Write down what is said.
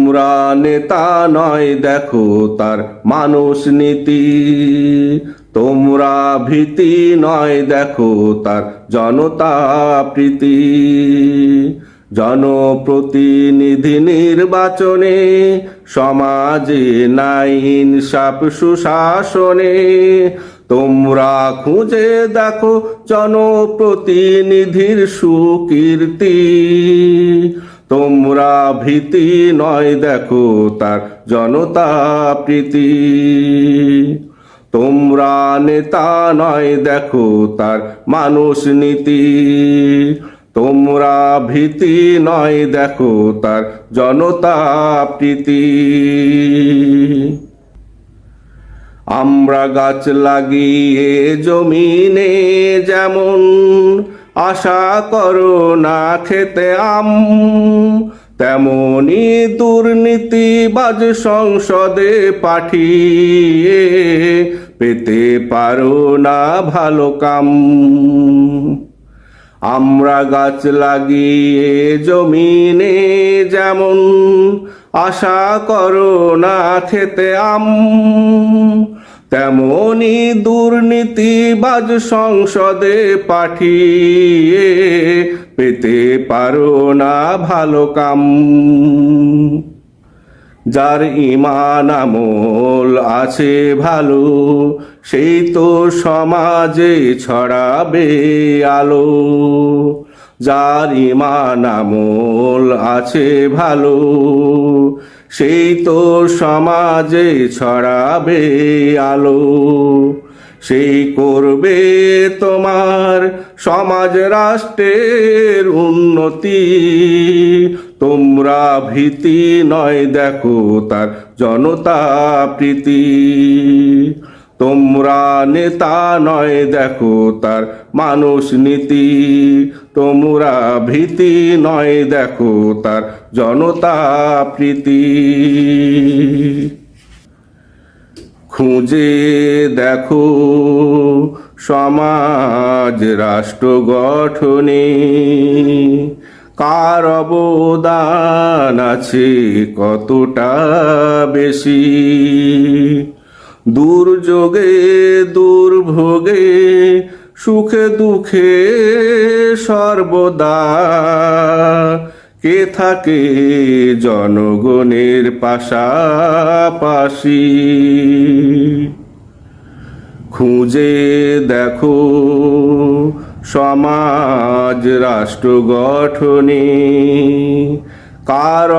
তোমরা নেতা নয় দেখো তার মানুষ নীতি, তোমরা ভীতি নয় দেখো তার জনতা প্রীতি। জনপ্রতিনিধি নির্বাচনে সমাজে নাই ইনসাফ সুশাসনে, তোমরা খুঁজে দেখো জনপ্রতিনিধির সুকীর্তি। তোমরা ভীতি নয় দেখো তার জনতা প্রীতি, তোমরা নেতা নয় দেখো তার মানুষ নীতি, তোমরা ভীতি নয় দেখো তার জনতা প্রীতি। আমরা গাছ লাগিয়ে জমিনে যেমন আশা করো না খেতে আম, তেমনি দুর্নীতিবাজ সংসদে পাঠিয়ে পেতে পারো না ভালো কাম। আমরা গাছ লাগিয়ে জমিনে যেমন আশা করো না খেতে আম, তেমনি দুর্নীতিবাজ সংসদে পাঠিয়ে পেতে পারো না ভালো কাম। যার ঈমান আমল আছে ভালো, সেই তো সমাজে ছড়াবে আলো। যার ঈমান আমল আছে ভালো, সেই তো সমাজে ছড়াবে আলো। সেই করবে তোমার সমাজ রাষ্ট্রের উন্নতি। তোমরা ভীতি নয় দেখো তার জনতা প্রীতি, তোমরা নেতা নয় দেখো তার মানুষ নীতি, তোমরা ভীতি নয় দেখো তার জনতা প্রীতি। খুঁজে দেখো সমাজ রাষ্ট্র গঠনে কার অবদান আছে কতটা বেশি। দুর্যোগে দুর্ভোগে সুখে দুঃখে সর্বদা কে থাকে জনগণের পাশাপাশি। খুঁজে দেখো সমাজ রাষ্ট্র গঠনে কার